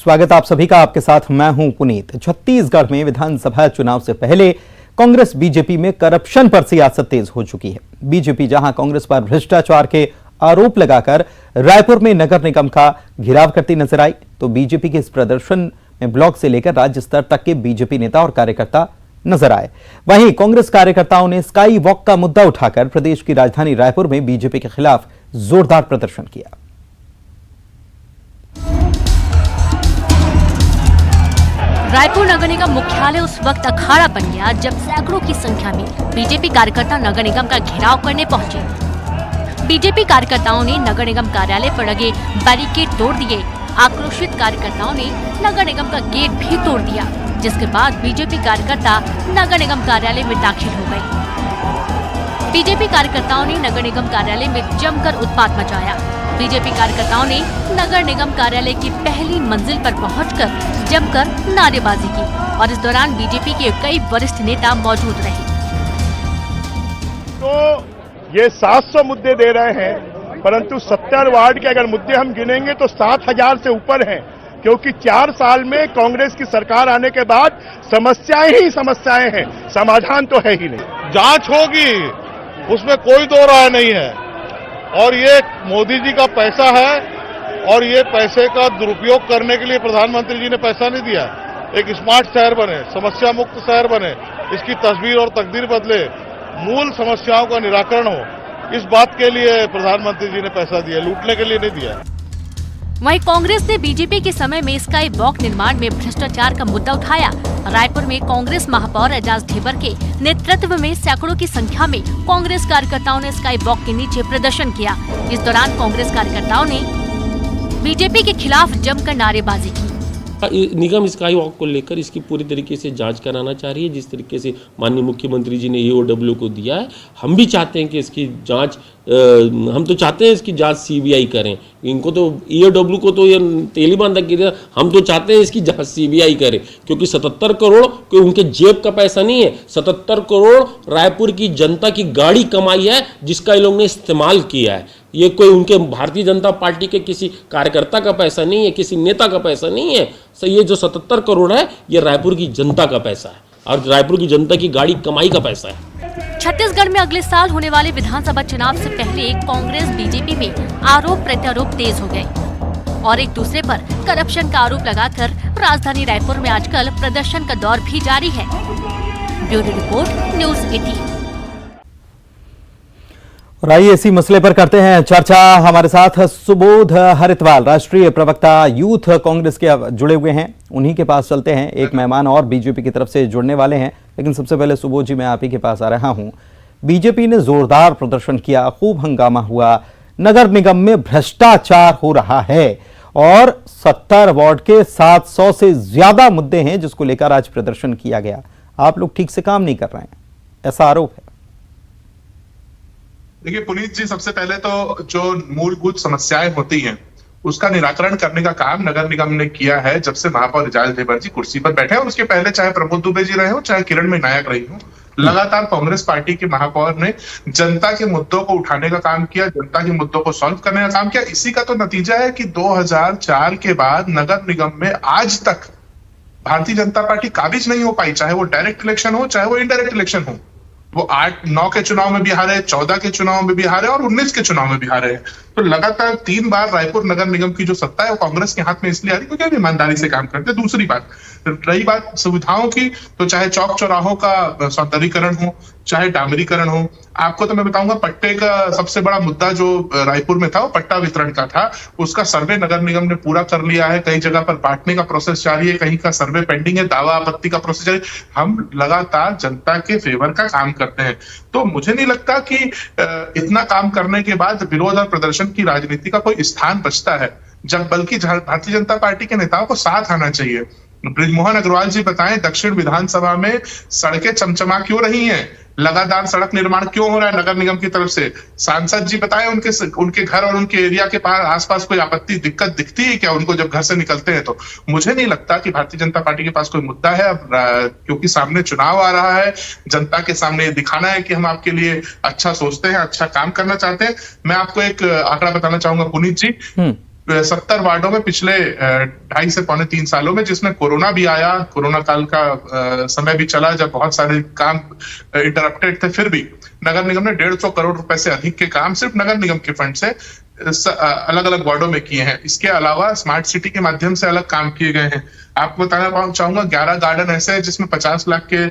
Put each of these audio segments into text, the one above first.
स्वागत आप सभी का। आपके साथ मैं हूं पुनीत। छत्तीसगढ़ में विधानसभा चुनाव से पहले कांग्रेस बीजेपी में करप्शन पर सियासत तेज हो चुकी है। बीजेपी जहां कांग्रेस पर भ्रष्टाचार के आरोप लगाकर रायपुर में नगर निगम का घेराव करती नजर आई, तो बीजेपी के इस प्रदर्शन में ब्लॉक से लेकर राज्य स्तर तक के बीजेपी नेता और कार्यकर्ता नजर आए। वहीं कांग्रेस कार्यकर्ताओं ने स्काई वॉक का मुद्दा उठाकर प्रदेश की राजधानी रायपुर में बीजेपी के खिलाफ जोरदार प्रदर्शन किया। रायपुर नगर निगम मुख्यालय उस वक्त अखाड़ा बन गया जब सैकड़ों की संख्या में बीजेपी कार्यकर्ता नगर निगम का घेराव करने पहुंचे। बीजेपी कार्यकर्ताओं ने नगर निगम कार्यालय पर लगे बैरिकेड तोड़ दिए। आक्रोशित कार्यकर्ताओं ने नगर निगम का गेट भी तोड़ दिया, जिसके बाद बीजेपी कार्यकर्ता नगर निगम कार्यालय में दाखिल हो गए। बीजेपी कार्यकर्ताओं ने नगर निगम कार्यालय में जमकर उत्पात मचाया। बीजेपी कार्यकर्ताओं ने नगर निगम कार्यालय की पहली मंजिल पर पहुंचकर जमकर नारेबाजी की और इस दौरान बीजेपी के कई वरिष्ठ नेता मौजूद रहे। तो ये 700 मुद्दे दे रहे हैं, परंतु 70 वार्ड के अगर मुद्दे हम गिनेंगे तो 7000 से ऊपर हैं, क्योंकि 4 साल में कांग्रेस की सरकार आने के बाद समस्याएं ही समस्याएं हैं, समाधान तो है ही नहीं। जांच होगी, उसमें कोई दो राय नहीं है। और ये मोदी जी का पैसा है और ये पैसे का दुरुपयोग करने के लिए प्रधानमंत्री जी ने पैसा नहीं दिया। एक स्मार्ट शहर बने, समस्या मुक्त शहर बने, इसकी तस्वीर और तकदीर बदले, मूल समस्याओं का निराकरण हो, इस बात के लिए प्रधानमंत्री जी ने पैसा दिया, लूटने के लिए नहीं दिया। वहीं कांग्रेस ने बीजेपी के समय में स्काई वॉक निर्माण में भ्रष्टाचार का मुद्दा उठाया। रायपुर में कांग्रेस महापौर एजाज ढेबर के नेतृत्व में सैकड़ों की संख्या में कांग्रेस कार्यकर्ताओं ने स्काई वॉक के नीचे प्रदर्शन किया। इस दौरान कांग्रेस कार्यकर्ताओं ने बीजेपी के खिलाफ जमकर नारेबाजी की। निगम स्काई वॉक को लेकर इसकी पूरी तरीके से जांच कराना चाह रही है। जिस तरीके से माननीय मुख्यमंत्री जी ने EOW को दिया है, हम भी चाहते हैं कि इसकी जांच हम तो चाहते हैं इसकी जांच CBI करें। इनको तो EOW को तो ये तेली बांधा किया, हम तो चाहते हैं इसकी जांच CBI करे, क्योंकि 77 करोड़ कोई उनके जेब का पैसा नहीं है। 77 करोड़ रायपुर की जनता की गाड़ी कमाई है, जिसका इन लोगों ने इस्तेमाल किया है। ये कोई उनके भारतीय जनता पार्टी के किसी कार्यकर्ता का पैसा नहीं है, किसी नेता का पैसा नहीं है। सो ये जो 77 करोड़ है, ये रायपुर की जनता का पैसा है और रायपुर की जनता की गाड़ी कमाई का पैसा है। छत्तीसगढ़ में अगले साल होने वाले विधानसभा चुनाव से पहले कांग्रेस बीजेपी में आरोप प्रत्यारोप तेज हो गए और एक दूसरे पर करप्शन का आरोप लगाकर राजधानी रायपुर में आजकल प्रदर्शन का दौर भी जारी है। Bureau report, news 18। और आइए इसी मसले पर करते हैं चर्चा। हमारे साथ सुबोध हरितवाल, राष्ट्रीय प्रवक्ता यूथ कांग्रेस के जुड़े हुए हैं। उन्हीं के पास चलते हैं। एक मेहमान और बीजेपी की तरफ से जुड़ने वाले हैं, लेकिन सबसे पहले सुबोध जी, मैं आप ही के पास आ रहा हूं। बीजेपी ने जोरदार प्रदर्शन किया, खूब हंगामा हुआ, नगर निगम में भ्रष्टाचार हो रहा है और 70 वार्ड के 700 से ज्यादा मुद्दे हैं जिसको लेकर आज प्रदर्शन किया गया। आप लोग ठीक से काम नहीं कर रहे हैं, ऐसा आरोप है। देखिए पुनीत जी, सबसे पहले तो जो मूलभूत समस्याएं होती हैं उसका निराकरण करने का काम नगर निगम ने किया है जब से महापौर एजाज ढेबर जी कुर्सी पर बैठे हैं। और उसके पहले चाहे प्रमोद दुबे जी रहे हो, चाहे किरणमयी नायक रही हो, लगातार कांग्रेस पार्टी के महापौर ने जनता के मुद्दों को उठाने का काम किया, जनता के मुद्दों को सॉल्व करने का काम किया। इसी का तो नतीजा है कि 2004 के बाद नगर निगम में आज तक भारतीय जनता पार्टी काबिज नहीं हो पाई, चाहे वो डायरेक्ट इलेक्शन हो, चाहे वो इनडायरेक्ट इलेक्शन हो। वो 8-9 के चुनाव में भी हारे, 14 के चुनाव में भी हारे और 19 के चुनाव में भी हारे हैं। तो लगातार 3 बार रायपुर नगर निगम की जो सत्ता है वो कांग्रेस के हाथ में इसलिए आ रही क्योंकि हम ईमानदारी से काम करते। दूसरी बात, रही बात सुविधाओं की, तो चाहे चौक चौराहों का सौंदर्यीकरण हो, चाहे डामरीकरण हो, आपको तो मैं बताऊंगा पट्टे का सबसे बड़ा मुद्दा जो रायपुर में था वो पट्टा वितरण का था। उसका सर्वे नगर निगम ने पूरा कर लिया है, कई जगह पर बांटने का प्रोसेस जारी है, कहीं का सर्वे पेंडिंग है, दावा आपत्ति का प्रोसेस जारी। हम लगातार जनता के फेवर का काम करते हैं, तो मुझे नहीं लगता कि इतना काम करने के बाद विरोध और प्रदर्शन की राजनीति का कोई स्थान बचता है, जब बल्कि भारतीय जनता पार्टी के नेताओं को साथ आना चाहिए। बृजमोहन अग्रवाल जी बताएं, दक्षिण विधानसभा में सड़कें चमचमा क्यों रही हैं, लगातार सड़क निर्माण क्यों हो रहा है नगर निगम की तरफ से? सांसद जी बताएं, उनके घर और उनके एरिया के पास आसपास कोई आपत्ति दिक्कत दिखती है क्या उनको जब घर से निकलते हैं? तो मुझे नहीं लगता कि भारतीय जनता पार्टी के पास कोई मुद्दा है। अब क्योंकि सामने चुनाव आ रहा है, जनता के सामने दिखाना है कि हम आपके लिए अच्छा सोचते हैं, अच्छा काम करना चाहते हैं। मैं आपको एक आंकड़ा बताना चाहूंगा पुनीत जी, 70 वार्डों में पिछले 2.5 से पौने 3 सालों में, जिसमें कोरोना भी आया, कोरोना काल का समय भी चला जब बहुत सारे काम इंटरप्टेड थे, फिर भी नगर निगम ने 150 करोड़ रुपए से अधिक के काम सिर्फ नगर निगम के फंड से अलग अलग वार्डों में किए हैं। इसके अलावा स्मार्ट सिटी के माध्यम से अलग काम किए गए हैं। आपको बताना चाहूंगा 11 गार्डन ऐसे हैं जिसमें 50 लाख के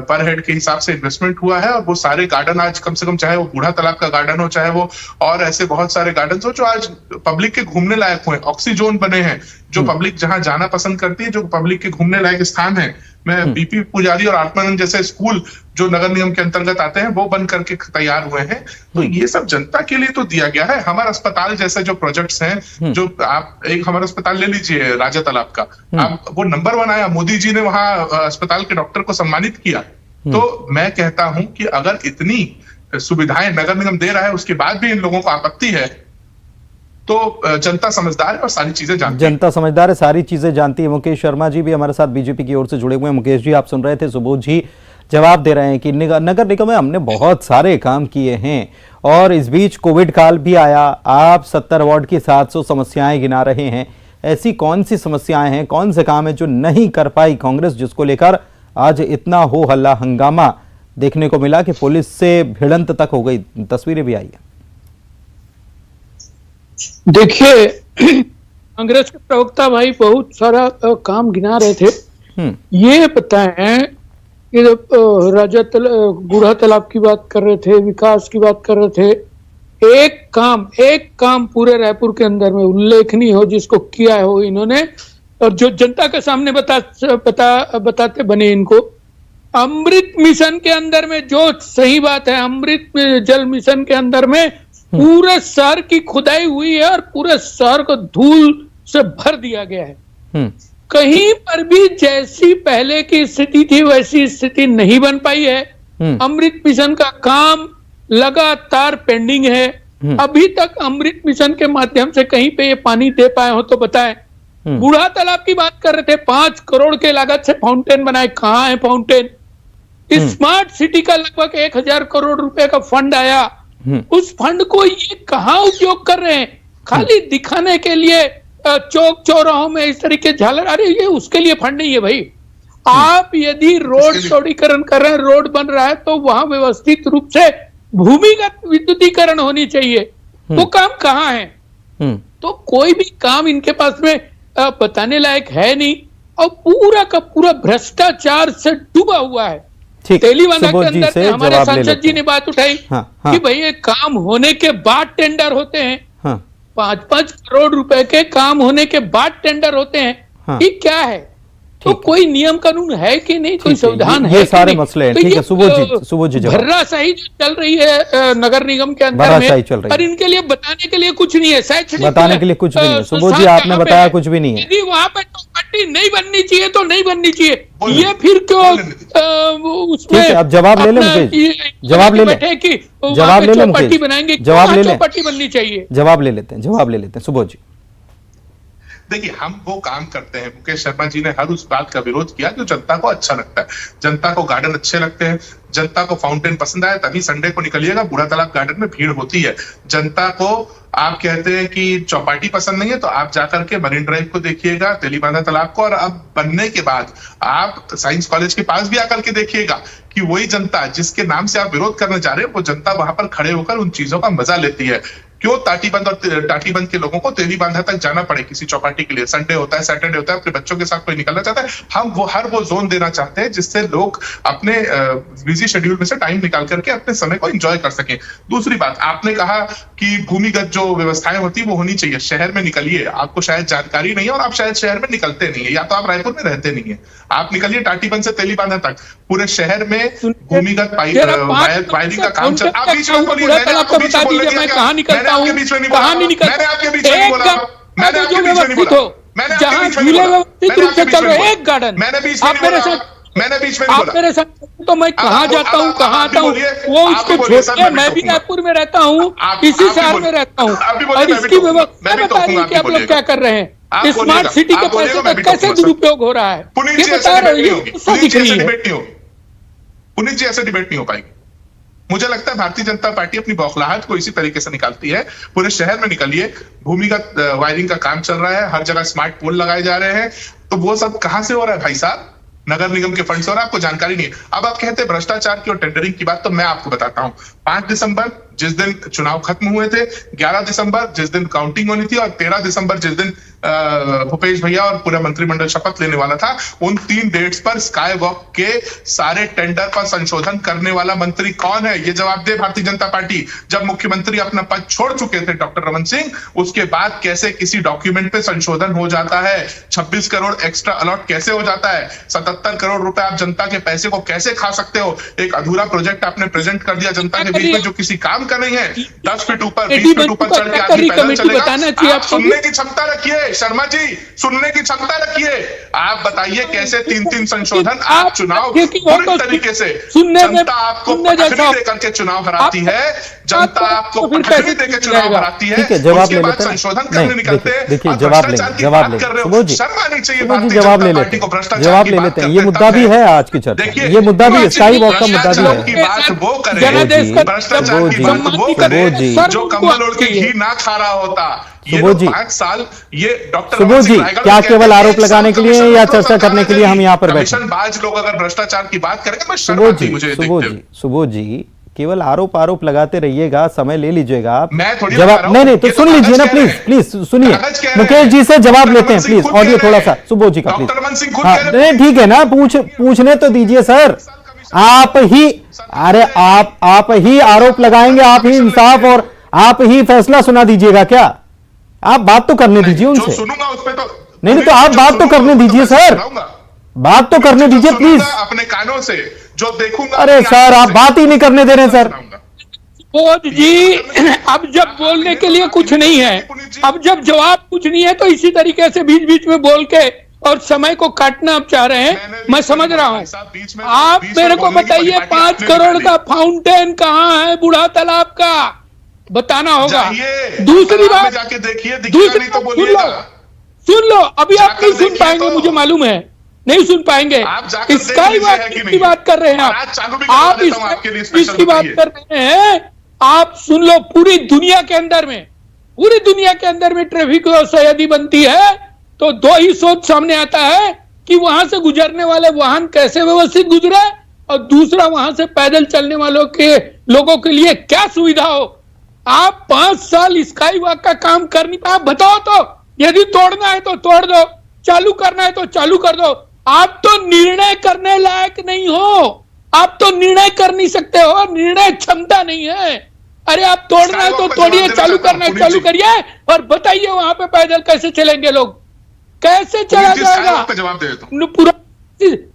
पर हेड के हिसाब से इन्वेस्टमेंट हुआ है, और वो सारे गार्डन आज कम से कम, चाहे वो बूढ़ा तालाब का गार्डन हो, चाहे वो और ऐसे बहुत सारे गार्डन हो जो आज पब्लिक के घूमने लायक हुए, ऑक्सीजोन बने हैं, जो पब्लिक जहां जाना पसंद करती है, जो पब्लिक के घूमने लायक स्थान है। मैं बीपी पुजारी और आत्मानंद जैसे स्कूल जो नगर निगम के अंतर्गत आते हैं वो बन करके तैयार हुए हैं। तो ये सब जनता के लिए तो दिया गया है। हमारा अस्पताल जैसे जो प्रोजेक्ट्स हैं, जो आप एक हमारा अस्पताल ले लीजिए राजा तालाब का, आप वो नंबर 1 आया, मोदी जी ने वहां अस्पताल के डॉक्टर को सम्मानित किया। तो मैं कहता हूं कि अगर इतनी सुविधाएं नगर निगम दे रहा है, उसके बाद भी इन लोगों को आपत्ति है, तो जनता समझदार है और सारी चीजें जानती है। जनता समझदार है, सारी चीजें जानती है। मुकेश शर्मा जी भी हमारे साथ बीजेपी की ओर से जुड़े हुए हैं। मुकेश जी, आप सुन रहे थे, सुबोध जी जवाब दे रहे हैं कि नगर निगम में हमने बहुत सारे काम किए हैं और इस बीच कोविड काल भी आया। आप 70 वार्ड की 700 समस्याएं गिना रहे हैं। ऐसी कौन सी समस्याएं हैं, कौन से काम है जो नहीं कर पाई कांग्रेस, जिसको लेकर आज इतना हो हल्ला हंगामा देखने को मिला कि पुलिस से भिड़ंत तक हो गई, तस्वीरें भी आई है। देखिए, कांग्रेस के प्रवक्ता भाई बहुत सारा काम गिना रहे थे। ये बताएं कि बूढ़ा तालाब की बात कर रहे थे, विकास की बात कर रहे थे, एक काम पूरे रायपुर के अंदर में उल्लेखनीय हो जिसको किया हो इन्होंने, और जो जनता के सामने बताते बने इनको। अमृत मिशन के अंदर में जो सही बात है, अमृत जल मिशन के अंदर में पूरे शहर की खुदाई हुई है और पूरे शहर को धूल से भर दिया गया है। कहीं पर भी जैसी पहले की स्थिति थी वैसी स्थिति नहीं बन पाई है। अमृत मिशन का काम लगातार पेंडिंग है। अभी तक अमृत मिशन के माध्यम से कहीं पे ये पानी दे पाए हो तो बताएं। बूढ़ा तालाब की बात कर रहे थे, 5 करोड़ के लागत से फाउंटेन बनाए, कहां है फाउंटेन? स्मार्ट सिटी का लगभग 1000 करोड़ रुपए का फंड आया, उस फंड को ये कहां उपयोग कर रहे हैं? खाली दिखाने के लिए चौक चौराहों में इस तरीके झालर, अरे ये उसके लिए फंड नहीं है भाई। आप यदि रोड चौड़ीकरण कर रहे हैं, रोड बन रहा है, तो वहां व्यवस्थित रूप से भूमिगत विद्युतीकरण होनी चाहिए। वो काम कहाँ है? तो कोई भी काम इनके पास में बताने लायक है नहीं, और पूरा का पूरा भ्रष्टाचार से डूबा हुआ है। तेलीबांधा के अंदर में हमारे सांसद जी ने बात उठाई कि भाई ये काम होने के बाद टेंडर होते हैं, 5-5 करोड़ रुपए के काम होने के बाद टेंडर होते हैं। ये क्या है? तो कोई नियम कानून है कि नहीं, कोई संविधान है? ये सारे मसले हैं। ठीक है, सुबोध जी भर्राशाही जो चल रही है नगर निगम के अंदर में, और इनके लिए बताने के लिए कुछ नहीं है, बताने के लिए कुछ भी नहीं है। सुबोध जी, आपने बताया कुछ भी नहीं है। यदि वहां पे चौपट्टी नहीं बननी चाहिए तो नहीं बननी चाहिए, ये फिर क्यों उसमें? अब जवाब ले ले मुकेश, जवाब ले ले, जवाब ले ले मुकेश, बनाएंगे, जवाब ले ले, चौपट्टी बननी चाहिए। जवाब ले लेते हैं सुबोध जी। देखिए, हम वो काम करते हैं। मुकेश शर्मा जी ने हर उस बात का विरोध किया जो जनता को अच्छा लगता है। जनता को गार्डन अच्छे लगते हैं, जनता को फाउंटेन पसंद आया, तभी संडे को निकलिएगा, बूढ़ा तालाब गार्डन में भीड़ होती है। जनता को आप कहते हैं कि चौपाटी पसंद नहीं है, तो आप जाकर के मरीन ड्राइव को देखिएगा, तेलीबांधा तालाब को, और अब बनने के बाद आप साइंस कॉलेज के पास भी आकर के देखिएगा कि वही जनता जिसके नाम से आप विरोध करने जा रहे हैं, वो जनता वहां पर खड़े होकर उन चीजों का मजा लेती है। क्यों टाटीबंध और टाटीबंध के लोगों को तेलीबांधा तक जाना पड़े किसी चौपाटी के लिए? संडे होता है, सैटरडे होता है, अपने बच्चों के साथ कोई निकलना चाहता है, हम वो जोन देना चाहते हैं जिससे लोग अपने बिजी शेड्यूल में से टाइम निकाल करके अपने समय को एंजॉय कर सकें। दूसरी बात, आपने कहा कि भूमिगत जो व्यवस्थाएं होती है वो होनी चाहिए। शहर में निकलिए, आपको शायद जानकारी नहीं है और आप शायद शहर में निकलते नहीं है, या तो आप रायपुर में रहते नहीं है। आप निकलिए टाटीबंध से तेलीबांधा तक, पूरे शहर में भूमिगत वायरिंग का काम चल। आप बीच में बोलिए, मैंने आपको बीच में बोलने दिया क्या? मैंने आपके बीच में नहीं बोला, मैंने आपके बीच में नहीं बोला, मैंने आपके बीच में नहीं बोला, मैंने आपके बीच में नहीं बोला, मैंने आपके बीच में एक गार्डन, मैंने बीच में नहीं बोला, मैंने बीच में नहीं बोला। मेरे साथ तो मैं कहाँ जाता हूँ, कहाँ आता हूँ, वो उसको छोड़िए। मैं भी रायपुर में रहता हूँ, इसी शहर में रहता हूँ, और इसकी व्यवस्था बता रही कि आप लोग क्या कर रहे हैं। स्मार्ट सिटी के पैसे का कैसे दुरुपयोग हो रहा है, ये बता रहे हैं। पुनीत जी, ऐसे डिबेट नहीं हो पाएगी। मुझे लगता है भारतीय जनता पार्टी अपनी बौखलाहट को इसी तरीके से निकालती है। पूरे शहर में निकलिए, भूमिगत वायरिंग का काम चल रहा है, हर जगह स्मार्ट पोल लगाए जा रहे हैं, तो वो सब कहां से हो रहा है भाई साहब? नगर निगम के फंड से हो रहा है, आपको जानकारी नहीं है। अब आप कहते हैं भ्रष्टाचार की और टेंडरिंग की बात, तो मैं आपको बताता हूं। 5 दिसंबर जिस दिन चुनाव खत्म हुए थे, 11 दिसंबर जिस दिन काउंटिंग होनी थी, और 13 दिसंबर जिस दिन भूपेश भैया और पूरा मंत्रिमंडल शपथ लेने वाला था, उन 3 डेट्स पर स्काई वॉक के सारे टेंडर पर संशोधन करने वाला मंत्री कौन है? ये जवाब दे भारतीय जनता पार्टी। जब मुख्यमंत्री अपना पद छोड़ चुके थे डॉक्टर रमन सिंह, उसके बाद कैसे किसी डॉक्यूमेंट पे संशोधन हो जाता है? 26 करोड़ एक्स्ट्रा अलॉट कैसे हो जाता है? 77 करोड़ रुपए आप जनता के पैसे को कैसे खा सकते हो? एक अधूरा प्रोजेक्ट आपने प्रेजेंट कर दिया जनता के बीच में जो किसी काम का नहीं है। 10 फीट ऊपर 20 फीट ऊपर चढ़ के आदमी पैदल चलेगा। आप सुनने की क्षमता रखिए शर्मा जी, सुनने की क्षमता रखिए। आप बताइए कैसे 3-3 संशोधन आप चुनाव पूरी तरीके से जनता आपको पटखनी देकर के चुनाव हराती है, जनता आपको पटखनी देकर चुनाव हराती है। ठीक है, जवाब ले लेते हैं। संशोधन करने निकलते हैं। देखिए जवाब ले लेते हैं। शर्मा नहीं चाहिए, जवाब ले लेते हैं। भ्रष्टाचार जवाब ले लेते हैं। ये मुद्दा भी है आज की चर्चा, ये मुद्दा भी स्काई वॉक का मुद्दा भी है। की बात वो करें, भ्रष्टाचार की बात वो करें जो कम्बल ओढ़ के घी ना खा रहा होता। सुबोध जी, 5 साल ये डॉक्टर सुबोध जी, क्या केवल आरोप लगाने के लिए या चर्चा करने के लिए हम यहाँ पर बैठे? बाज लोग अगर भ्रष्टाचार की बात करेंगे तो सुबोध जी केवल आरोप लगाते रहिएगा, समय ले लीजिएगा आप। जवाब नहीं तो सुन लीजिए ना प्लीज सुनिए। मुकेश जी से जवाब लेते हैं प्लीज, ऑडियो थोड़ा सा सुबोध जी का प्लीज। नहीं ठीक है ना, पूछने तो दीजिए सर। आप ही आरोप लगाएंगे, आप ही इंसाफ और आप ही फैसला सुना दीजिएगा क्या? आप बात तो करने दीजिए उनसे। सुनूंगा उस पे तो नहीं तो आप बात तो करने दीजिए सर, बात तो करने दीजिए प्लीज। अपने कानों से जो देखूंगा। अरे सर आप बात ही नहीं करने दे रहे सर। सुबोध जी, अब जब बोलने के लिए कुछ नहीं है, अब जब जवाब कुछ नहीं है, तो इसी तरीके से बीच बीच में बोल के और समय को काटना आप चाह रहे हैं, मैं समझ रहा हूं। आप मेरे को बताइए 5 करोड़ का फाउंटेन कहाँ है बूढ़ा तालाब का? बताना होगा। दूसरी बात जाके देखिए, सुन लो, अभी आप नहीं सुन पाएंगे, मुझे मालूम है नहीं सुन पाएंगे। स्काई वॉक की बात कर रहे हैं आप इसकी बात कर रहे हैं। आप सुन लो, पूरी दुनिया के अंदर में ट्रैफिक व्यवस्था यदि बनती है तो 2 ही सोच सामने आता है कि वहां से गुजरने वाले वाहन कैसे व्यवस्थित गुजरे, और दूसरा वहां से पैदल चलने वालों के लोगों के लिए क्या सुविधा हो। आप 5 साल स्काई वॉक का काम कर नहीं पाए। आप बताओ तो, यदि तोड़ना है तो तोड़ दो, चालू करना है तो चालू कर दो। आप तो निर्णय करने लायक नहीं हो, आप तो निर्णय कर नहीं सकते हो, निर्णय क्षमता नहीं है। अरे आप तोड़ना है तो तोड़िए, चालू करना है चालू करिए, और बताइए वहां पे पैदल कैसे चलेंगे लोग, कैसे चला जाएगा?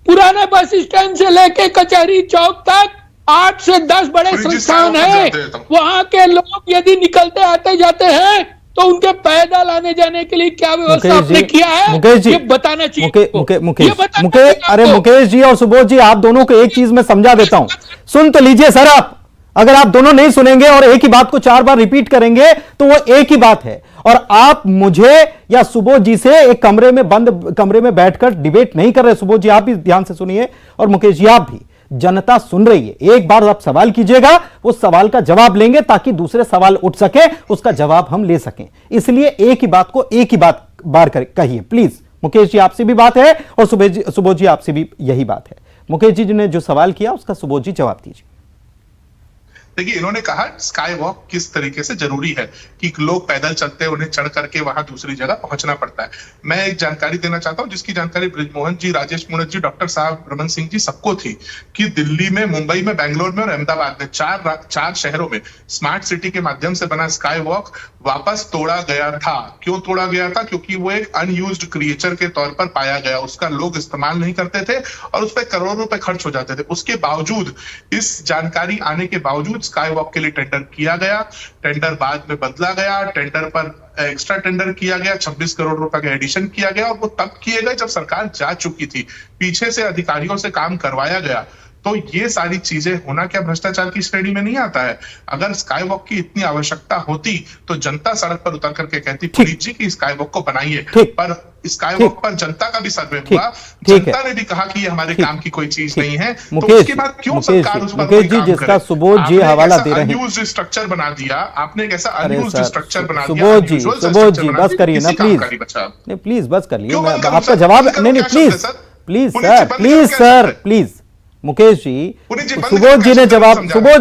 पुराने बस स्टैंड से लेके कचहरी चौक तक 8 से 10 बड़े संस्थान है। वहां के लोग यदि निकलते आते जाते हैं तो उनके पैदल आने जाने के लिए क्या व्यवस्था आपने किया है? मुकेश जी, ये बताना चाहिए। मुकेश जी और सुबोध जी, आप दोनों को एक चीज में समझा देता हूं, सुन तो लीजिए सर। आप अगर आप दोनों नहीं सुनेंगे और एक ही बात को 4 बार रिपीट करेंगे तो वो एक ही बात है, और आप मुझे या सुबोध जी से एक बंद कमरे में बैठकर डिबेट नहीं कर रहे। सुबोध जी आप भी ध्यान से सुनिए, और मुकेश जी आप भी। जनता सुन रही है, एक बार आप सवाल कीजिएगा, उस सवाल का जवाब लेंगे ताकि दूसरे सवाल उठ सके, उसका जवाब हम ले सकें। इसलिए एक ही बात को एक ही बार कहिए प्लीज। मुकेश जी आपसे भी बात है और सुबोध जी आपसे भी यही बात है। मुकेश जी ने जो सवाल किया उसका सुबोध जी जवाब दीजिए। देखिए, इन्होंने कहा स्काई वॉक किस तरीके से जरूरी है कि लोग पैदल चलते हैं, उन्हें चढ़ करके वहां दूसरी जगह पहुंचना पड़ता है। मैं एक जानकारी देना चाहता हूं जिसकी जानकारी बृजमोहन जी, राजेश मूणत जी, डॉक्टर साहब, रमन सिंह जी सबको थी, कि दिल्ली में, मुंबई में, बेंगलोर में और अहमदाबाद में 4 शहरों में स्मार्ट सिटी के माध्यम से बना स्काई वॉक वापस तोड़ा गया था। क्यों तोड़ा गया था? क्योंकि वो एक अनयूज्ड क्रिएचर के तौर पर पाया गया, उसका लोग इस्तेमाल नहीं करते थे और उस पर करोड़ों रुपए खर्च हो जाते थे। उसके बावजूद, इस जानकारी आने के बावजूद स्काई वॉक के लिए टेंडर किया गया, टेंडर बाद में बदला गया, टेंडर पर एक्स्ट्रा टेंडर किया गया, 26 करोड़ रुपए का एडिशन किया गया, और वो तब किए गए जब सरकार जा चुकी थी, पीछे से अधिकारियों से काम करवाया गया। तो ये सारी चीजें होना क्या भ्रष्टाचार की श्रेणी में नहीं आता है? अगर स्काई वॉक की इतनी आवश्यकता होती तो जनता सड़क पर उतर करके कहती पुनीत जी की स्काई वॉक को बनाइए, पर स्काई वॉक पर जनता का भी सर्वे हुआ, जनता ने भी कहा कि ये हमारे काम की कोई चीज नहीं है, तो उसके बाद क्यों सरकार उस पर कोई काम करे? सुबोध जी हवाला दे रहे हैं, अनयूज्ड स्ट्रक्चर बना दिया आपने, कैसा अनयूज्ड स्ट्रक्चर बना दिया? सुबोध जी बस करिए ना प्लीज, नहीं प्लीज बस कर लिए, आपका जवाब नहीं please sir please. Mukesh ji, Subodh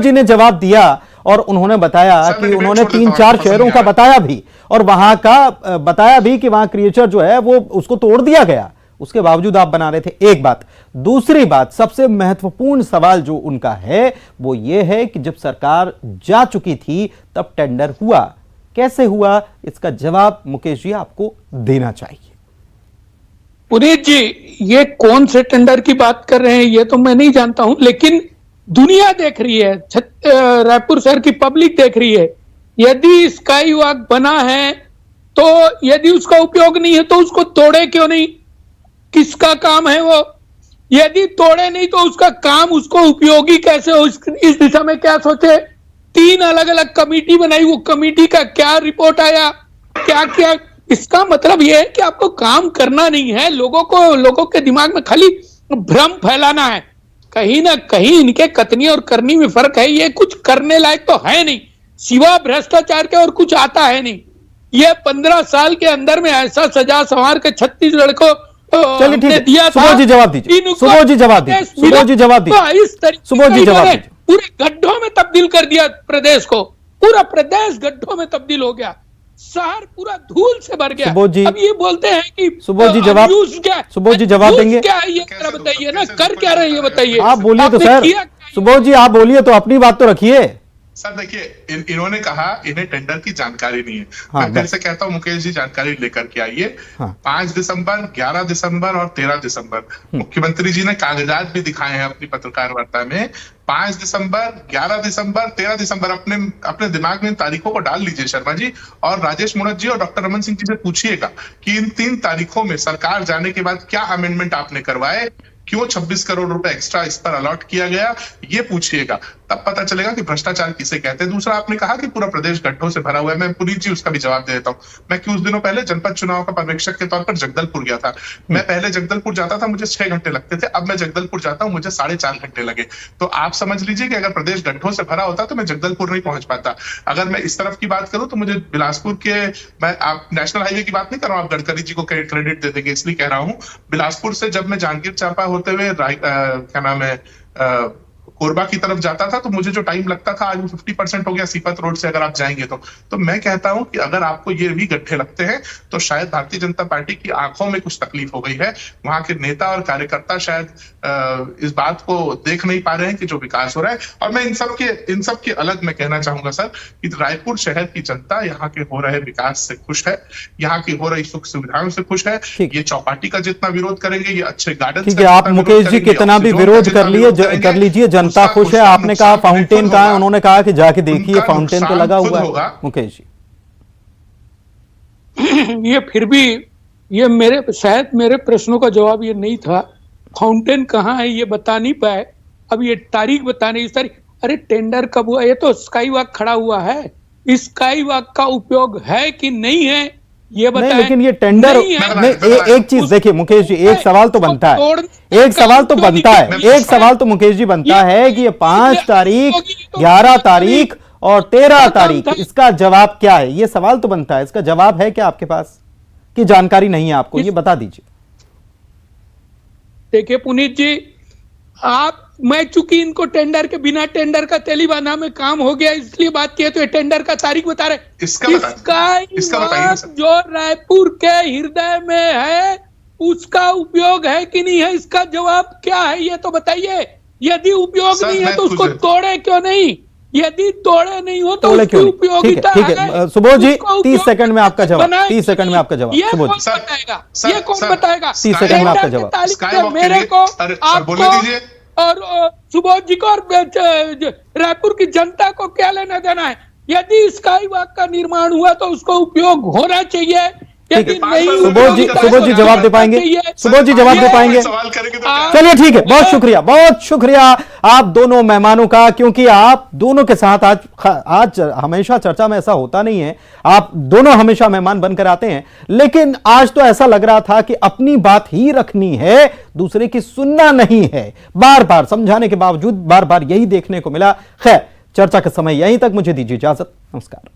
जी ने जवाब दिया और उन्होंने बताया कि उन्होंने 3-4 शहरों का बताया भी, और वहां का बताया भी कि वहां क्रिएचर जो है वो उसको तोड़ दिया गया, उसके बावजूद आप बना रहे थे। एक बात, दूसरी बात, सबसे महत्वपूर्ण सवाल जो उनका है वो ये है कि जब सरकार जा चुकी थी तब टेंडर हुआ, कैसे हुआ, इसका जवाब मुकेश जी आपको देना चाहिए। पुनीत जी, ये कौन से टेंडर की बात कर रहे हैं ये तो मैं नहीं जानता हूं, लेकिन दुनिया देख रही है, रायपुर शहर की पब्लिक देख रही है। यदि स्काई वॉक बना है तो यदि उसका उपयोग नहीं है तो उसको तोड़े क्यों नहीं? किसका काम है वो? यदि तोड़े नहीं तो उसका काम, उसको उपयोगी कैसे हो, इस दिशा में क्या सोचे? 3 अलग अलग कमेटी बनाई, वो कमेटी का क्या रिपोर्ट आया, क्या क्या? इसका मतलब यह है कि आपको काम करना नहीं है, लोगों के दिमाग में खाली भ्रम फैलाना है। कहीं ना कहीं इनके कथनी और करनी में फर्क है। ये कुछ करने लायक तो है नहीं, सिवा भ्रष्टाचार के और कुछ आता है नहीं। ये 15 साल के अंदर में ऐसा सजा संवार के छत्तीसगढ़ को चलिए ठीक है, सुबोध जी जवाब दीजिए, सुबोध जी जवाब दीजिए, सुबोध जी जवाब दीजिए, इस तरीके सुबोध जी जवाब दीजिए। पूरे गड्ढों में तब्दील कर दिया प्रदेश को, पूरा प्रदेश गड्ढों में तब्दील हो गया, शहर पूरा धूल से भर गया। सुबोध जी, अब ये बोलते हैं कि सुबोध जी जवाब, सुबोध जी जवाब देंगे क्या है ये जरा बताइए ना, कर क्या रहे हैं ये बताइए। आप बोलिए तो सर, सुबोध जी आप बोलिए तो, अपनी बात तो रखिए। सर देखिए, इन्होंने कहा इन्हें टेंडर की जानकारी नहीं है। हाँ, मैं फिर से कहता हूं मुकेश जी जानकारी लेकर के आइए। हाँ। 5 दिसंबर, 11 दिसंबर और 13 दिसंबर मुख्यमंत्री जी ने कागजात भी दिखाए हैं अपनी पत्रकार वार्ता में। 5 दिसंबर, 11 दिसंबर, 13 दिसंबर, अपने दिमाग में इन तारीखों को डाल लीजिए शर्मा जी, और राजेश मुणत जी और डॉक्टर रमन सिंह जी से पूछिएगा कि इन 3 तारीखों में सरकार जाने के बाद क्या अमेंडमेंट आपने करवाए, क्यों 26 करोड़ रुपए एक्स्ट्रा इस पर अलॉट किया गया, ये पूछिएगा, तब पता चलेगा कि भ्रष्टाचार किसे कहते हैं। दूसरा, आपने कहा कि पूरा प्रदेश गड्ढों से भरा हुआ है, मैं पुनीत जी उसका भी जवाब दे देता हूं। मैं कुछ दिनों पहले जनपद चुनाव का पर्यवेक्षक के तौर पर जगदलपुर गया था। मैं पहले जगदलपुर जाता था, मुझे 6 घंटे लगते थे, अब मैं जगदलपुर जाता हूं, मुझे 4.5 घंटे लगे। तो आप समझ लीजिए कि अगर प्रदेश गड्ढों से भरा होता तो मैं जगदलपुर नहीं पहुंच पाता। अगर मैं इस तरफ की बात करूं तो मुझे बिलासपुर के, मैं आप नेशनल हाईवे की बात नहीं कर रहा हूं, आप गडकरी जी को क्रेडिट दे देंगे इसलिए कह रहा हूं। बिलासपुर से जब मैं जांजगीर चांपा होते हुए क्या नाम है कोरबा की तरफ जाता था तो मुझे जो टाइम लगता था आज वो 50% हो गया सीपत रोड से अगर आप जाएंगे तो मैं कहता हूं कि अगर आपको ये भी गड्ढे लगते हैं तो शायद भारतीय जनता पार्टी की आंखों में कुछ तकलीफ हो गई है। वहां के नेता और कार्यकर्ता शायद इस बात को देख नहीं पा रहे हैं कि जो विकास हो रहा है। और मैं इन सब के अलग मैं कहना चाहूंगा सर कि रायपुर शहर की जनता यहाँ के हो रहे विकास से खुश है, यहाँ की हो रही सुख सुविधाओं से खुश है। ये चौपाटी का जितना विरोध करेंगे, ये अच्छे गार्डन, ठीक है, आप मुकेश जी कितना भी विरोध कर लीजिए, जनता खुश है। आपने कहा फाउंटेन कहाँ है, उन्होंने कहा कि जाके देखिए फाउंटेन तो लगा हुआ है। मुकेश जी ये फिर भी ये शायद मेरे प्रश्नों का जवाब ये नहीं था। फाउंटेन कहाँ है ये बता नहीं पाए, अब ये तारीख बताने इस तारीख, अरे टेंडर कब हुआ, ये तो स्काई वॉक खड़ा हुआ है, स्काई वॉक का उपयोग है कि नहीं है ये बताएं। लेकिन ये टेंडर में एक चीज देखिए मुकेश जी, एक सवाल तो बनता है, एक सवाल तो मुकेश जी बनता है कि ये 5 तारीख, 11 तारीख और 13 तारीख, इसका जवाब क्या है? ये सवाल तो बनता है, इसका जवाब है क्या आपके पास कि जानकारी नहीं है आपको? ये बता दीजिए। देखिए पुनीत जी, मैं चूंकि इनको टेंडर के बिना टेंडर का तेलंगाना में काम हो गया इसलिए बात किया, तो ये टेंडर का तारीख बता रहे। इसका जो रायपुर के हृदय में है उसका उपयोग है कि नहीं है, इसका जवाब क्या है ये तो बताइए। यदि उपयोग नहीं है तो उसको तोड़े क्यों नहीं? यदि तोड़े नहीं हो तो उसकी उपयोगिता है। सुबोध जी 30 सेकंड में आपका जवाब, 30 सेकंड में आपका जवाब। ये कौन बताएगा? 30 सेकंड में आपका जवाब। मेरे को, आपको और सुबोध जी को और रायपुर की जनता को क्या लेना देना है? यदि स्काई वॉक का निर्माण हुआ तो उसको उपयोग होना चाहिए। यदि नहीं सुबोध जी जवाब दे पाएंगे? सुबोध जी जवाब दे पाएंगे? सवाल करेंगे तो क्या? चलिए ठीक है, बहुत शुक्रिया आप दोनों मेहमानों का, क्योंकि आप दोनों के साथ आज हमेशा चर्चा में ऐसा होता नहीं है, आप दोनों हमेशा मेहमान बनकर आते हैं, लेकिन आज तो ऐसा लग रहा था कि अपनी बात ही रखनी है, दूसरे की सुनना नहीं है। बार बार समझाने के बावजूद बार बार यही देखने को मिला। खैर, चर्चा का समय यहीं तक, मुझे दीजिए इजाजत, नमस्कार।